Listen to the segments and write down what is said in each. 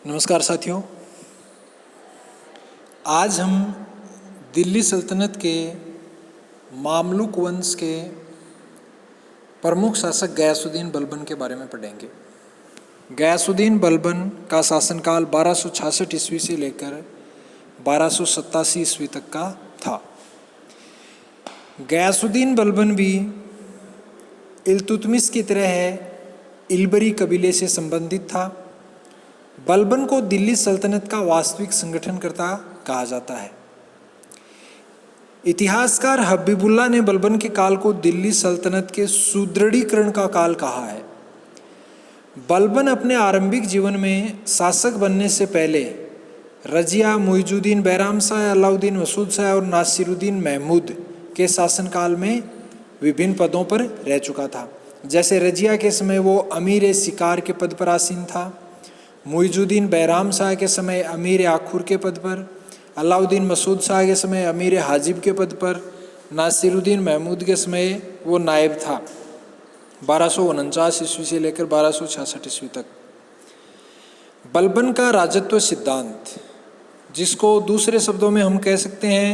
नमस्कार साथियों, आज हम दिल्ली सल्तनत के मामलुक वंश के प्रमुख शासक गयासुद्दीन बलबन के बारे में पढ़ेंगे। गयासुद्दीन बलबन का शासनकाल 1266 ईस्वी से लेकर 1287 ईस्वी तक का था। गयासुद्दीन बलबन भी इल्तुतमिश की तरह इल्बरी कबीले से संबंधित था। बलबन को दिल्ली सल्तनत का वास्तविक संगठनकर्ता कहा जाता है। इतिहासकार हबीबुल्लाह ने बलबन के काल को दिल्ली सल्तनत के सुदृढ़ीकरण का काल कहा है। बलबन अपने आरंभिक जीवन में शासक बनने से पहले रजिया, मुइजुद्दीन बैराम शाह, अलाउद्दीन मसूद शाह और नासिरुद्दीन महमूद के शासनकाल में विभिन्न पदों पर रह चुका था। जैसे रजिया के समय वो अमीर शिकार के पद पर आसीन था, मुइजुद्दीन बैराम शाह के समय अमीर आखुर के पद पर, अलाउद्दीन मसूद शाह के समय अमीर हाजिब के पद पर, नासिरुद्दीन महमूद के समय वो नायब था 1249 ईस्वी से लेकर 1266 ईस्वी तक। बलबन का राजत्व सिद्धांत, जिसको दूसरे शब्दों में हम कह सकते हैं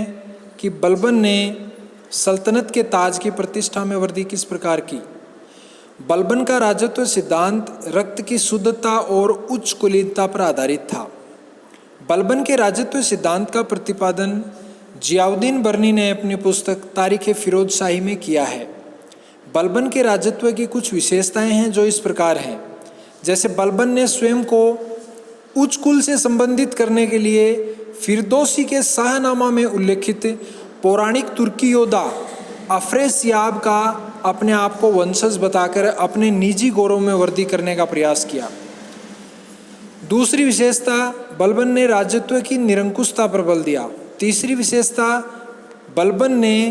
कि बलबन ने सल्तनत के ताज की प्रतिष्ठा में वृद्धि किस प्रकार की। बलबन का राजत्व सिद्धांत रक्त की शुद्धता और उच्च कुलीनता पर आधारित था। बलबन के राजत्व सिद्धांत का प्रतिपादन जियाउद्दीन बर्नी ने अपनी पुस्तक तारीख़ फिरोज शाही में किया है। बलबन के राजत्व की कुछ विशेषताएं हैं जो इस प्रकार हैं। जैसे बलबन ने स्वयं को उच्च कुल से संबंधित करने के लिए फिरदौसी के शाहनामा में उल्लेखित पौराणिक तुर्की योद्धा अफरेसियाब का अपने आप को वंशज बताकर अपने निजी गौरव में वृद्धि करने का प्रयास किया। दूसरी विशेषता, बलबन ने राजत्व की निरंकुशता पर बल दिया। तीसरी विशेषता, बलबन ने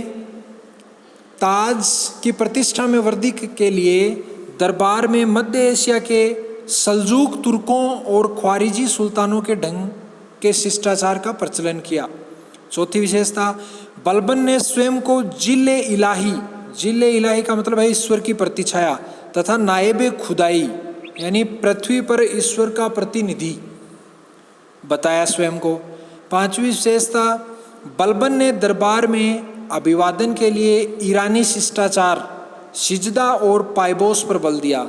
ताज की प्रतिष्ठा में वृद्धि के लिए दरबार में मध्य एशिया के सल्जूक तुर्कों और ख्वारिजी सुल्तानों के ढंग के शिष्टाचार का प्रचलन किया। चौथी विशेषता, बलबन ने स्वयं को जिले इलाही का मतलब है ईश्वर की प्रतिछाया तथा नायबे खुदाई यानी पृथ्वी पर ईश्वर का प्रतिनिधि बताया स्वयं को। पांचवी विशेषता, बलबन ने दरबार में अभिवादन के लिए ईरानी शिष्टाचार सिजदा और पायबोस पर बल दिया।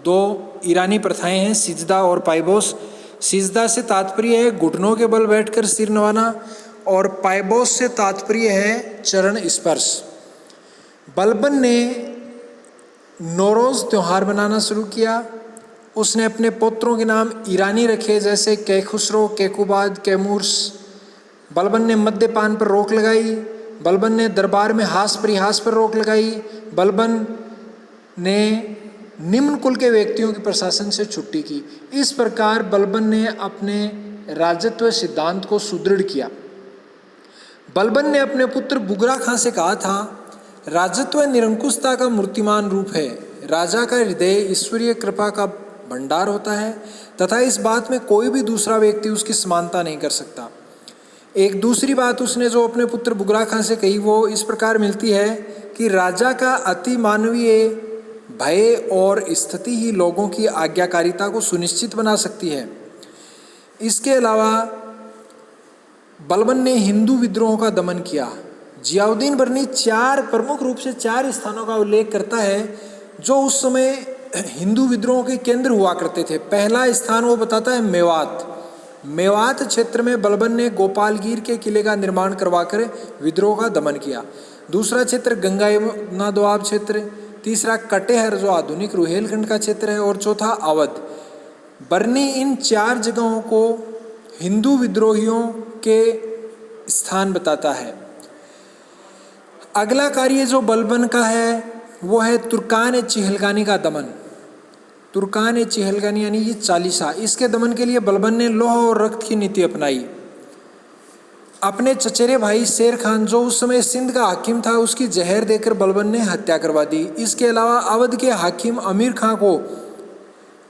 दो ईरानी प्रथाएं हैं, सिजदा और पायबोस। सिजदा से तात्पर्य है घुटनों के बल बैठकर सिर नवाना और पायबोस से तात्पर्य है चरण स्पर्श। बलबन ने नौरोज़ त्यौहार मनाना शुरू किया। उसने अपने पुत्रों के नाम ईरानी रखे, जैसे कैखुसरो, कैकुबाद, कैमूर्स। बलबन ने मद्यपान पर रोक लगाई। बलबन ने दरबार में हास परिहास पर रोक लगाई। बलबन ने निम्न कुल के व्यक्तियों की प्रशासन से छुट्टी की। इस प्रकार बलबन ने अपने राजत्व सिद्धांत को सुदृढ़ किया। बलबन ने अपने पुत्र बुगरा खां से कहा था, राजत्व निरंकुशता का मूर्तिमान रूप है। राजा का हृदय ईश्वरीय कृपा का भंडार होता है तथा इस बात में कोई भी दूसरा व्यक्ति उसकी समानता नहीं कर सकता। एक दूसरी बात उसने जो अपने पुत्र बुगरा खां से कही वो इस प्रकार मिलती है कि राजा का अति मानवीय भय और स्थिति ही लोगों की आज्ञाकारिता को सुनिश्चित बना सकती है। इसके अलावा बलबन ने हिंदू विद्रोहों का दमन किया। जियाउद्दीन बर्नी प्रमुख रूप से चार स्थानों का उल्लेख करता है जो उस समय हिंदू विद्रोहों के केंद्र हुआ करते थे। पहला स्थान वो बताता है मेवात क्षेत्र में बलबन ने गोपालगीर के किले का निर्माण करवाकर विद्रोह का दमन किया। दूसरा क्षेत्र गंगा यमुना दोआब क्षेत्र, तीसरा कटेहर जो आधुनिक रुहेलखंड का क्षेत्र है और चौथा अवध। बर्नी इन चार जगहों को हिंदू विद्रोहियों के स्थान बताता है। अगला कार्य जो बलबन का है वो है तुर्कान चिहलगानी का दमन। तुर्कान चिहलगानी यानी ये चालीसा, इसके दमन के लिए बलबन ने लौह और रक्त की नीति अपनाई। अपने चचेरे भाई शेर खान जो उस समय सिंध का हाकिम था उसकी जहर देकर बलबन ने हत्या करवा दी। इसके अलावा अवध के हाकिम अमीर खां को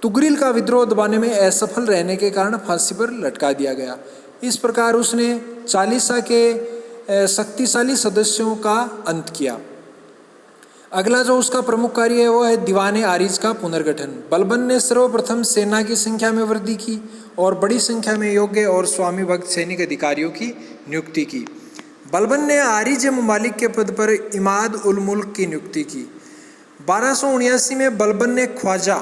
तुगरिल का विद्रोह दबाने में असफल रहने के कारण फांसी पर लटका दिया गया। इस प्रकार उसने चालीसा के शक्तिशाली सदस्यों का अंत किया। अगला जो उसका प्रमुख कार्य है वो है दीवाने आरिज का पुनर्गठन। बलबन ने सर्वप्रथम सेना की संख्या में वृद्धि की और बड़ी संख्या में योग्य और स्वामी भक्त सैनिक अधिकारियों की नियुक्ति की। बलबन ने आरिज ममालिक के पद पर इमाद उल मुल्क की नियुक्ति की। 1279 में बलबन ने ख्वाजा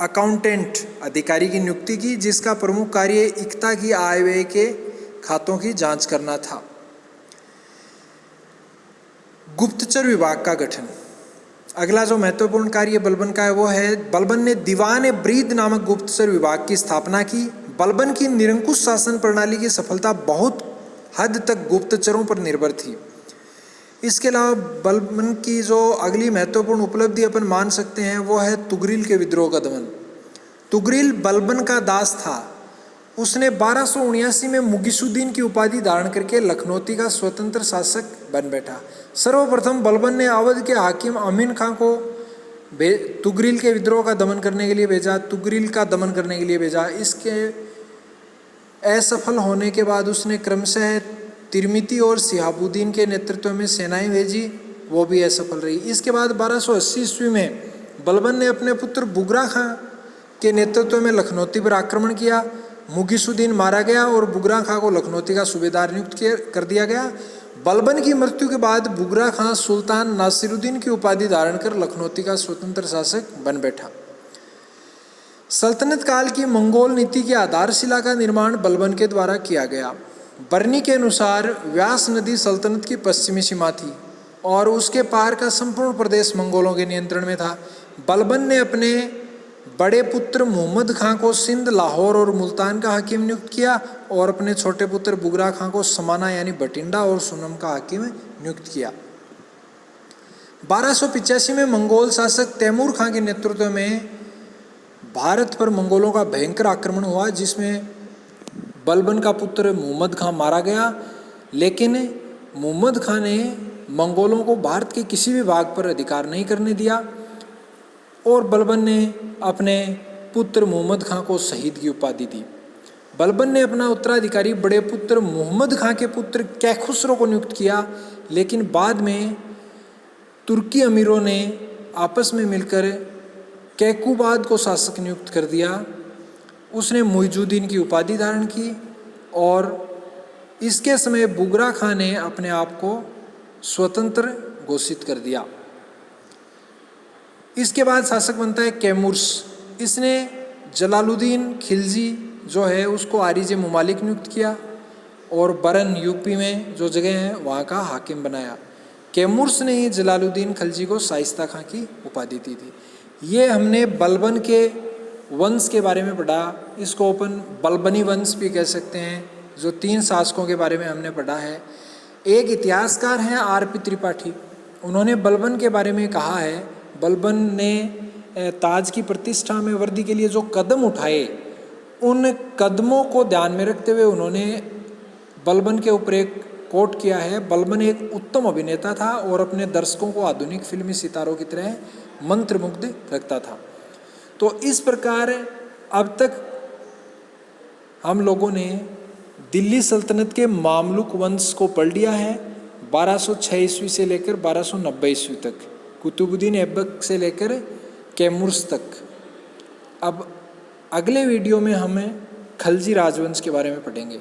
अकाउंटेंट अधिकारी की नियुक्ति की, जिसका प्रमुख कार्य इक्ता की आय व्यय के खातों की जांच करना था। गुप्तचर विभाग का गठन। अगला जो महत्वपूर्ण कार्य बलबन का है वो है बलबन ने दीवान ब्रीद नामक गुप्तचर विभाग की स्थापना की। बलबन की निरंकुश शासन प्रणाली की सफलता बहुत हद तक गुप्तचरों पर निर्भर थी। इसके अलावा बलबन की जो अगली महत्वपूर्ण उपलब्धि अपन मान सकते हैं वो है तुगरिल के विद्रोह का दमन। तुगरिल बलबन का दास था। उसने 1279 में मुगिसुद्दीन की उपाधि धारण करके लखनौती का स्वतंत्र शासक बन बैठा। सर्वप्रथम बलबन ने अवध के हाकिम अमीन खां को तुगरिल के विद्रोह का दमन करने के लिए भेजा, तुगरिल का दमन करने के लिए भेजा। इसके असफल होने के बाद उसने क्रमशः तिरमिती और शिहाबुद्दीन के नेतृत्व में सेनाएं भेजी, वो भी असफल रही। इसके बाद 1280 ईस्वी में बलबन ने अपने पुत्र बुगरा खां के नेतृत्व में लखनौती पर आक्रमण किया। मुगिसुद्दीन मारा गया और बुगरा खां को लखनौती का सूबेदार नियुक्त कर दिया गया। बलबन की मृत्यु के बाद बुगरा खां सुल्तान नासिरुद्दीन की उपाधि धारण कर लखनौती का स्वतंत्र शासक बन बैठा। सल्तनत काल की मंगोल नीति की आधारशिला का निर्माण बलबन के द्वारा किया गया। बर्नी के अनुसार व्यास नदी सल्तनत की पश्चिमी सीमा थी और उसके पार का संपूर्ण प्रदेश मंगोलों के नियंत्रण में था। बलबन ने अपने बड़े पुत्र मोहम्मद खां को सिंध, लाहौर और मुल्तान का हाकिम नियुक्त किया और अपने छोटे पुत्र बुगरा खां को समाना यानी बठिंडा और सुनम का हाकिम नियुक्त किया। 1285 में मंगोल शासक तैमूर खां के नेतृत्व में भारत पर मंगोलों का भयंकर आक्रमण हुआ, जिसमें बलबन का पुत्र मोहम्मद खां मारा गया। लेकिन मोहम्मद खां ने मंगोलों को भारत के किसी भी भाग पर अधिकार नहीं करने दिया और बलबन ने अपने पुत्र मोहम्मद खां को शहीद की उपाधि दी। बलबन ने अपना उत्तराधिकारी बड़े पुत्र मोहम्मद खां के पुत्र कैखुसरो को नियुक्त किया, लेकिन बाद में तुर्की अमीरों ने आपस में मिलकर कैकुबाद को शासक नियुक्त कर दिया। उसने मुइजुद्दीन की उपाधि धारण की और इसके समय बुगरा खां ने अपने आप को स्वतंत्र घोषित कर दिया। इसके बाद शासक बनता है कैमुर्स। इसने जलालुद्दीन खिलजी जो है उसको आरिज ममालिक नियुक्त किया और बरन यूपी में जो जगह है वहाँ का हाकिम बनाया। कैमुर्स ने ही जलालुद्दीन खिलजी को शाइस्ता खां की उपाधि दी थी। ये हमने बलबन के वंश के बारे में पढ़ा। इसको अपन बलबनी वंश भी कह सकते हैं, जो 3 शासकों के बारे में हमने पढ़ा है। एक इतिहासकार हैं आर.पी. त्रिपाठी। उन्होंने बलबन के बारे में कहा है, बलबन ने ताज की प्रतिष्ठा में वृद्धि के लिए जो कदम उठाए, उन कदमों को ध्यान में रखते हुए उन्होंने बलबन के ऊपर एक कोट किया है। बलबन एक उत्तम अभिनेता था और अपने दर्शकों को आधुनिक फिल्मी सितारों की तरह मंत्रमुग्ध रखता था। तो इस प्रकार अब तक हम लोगों ने दिल्ली सल्तनत के मामलुक वंश को पढ़ लिया है। 1206 ईस्वी से लेकर 1290 ईस्वी तक, कुतुबुद्दीन ऐबक से लेकर कैमुर्स तक। अब अगले वीडियो में हमें खलजी राजवंश के बारे में पढ़ेंगे।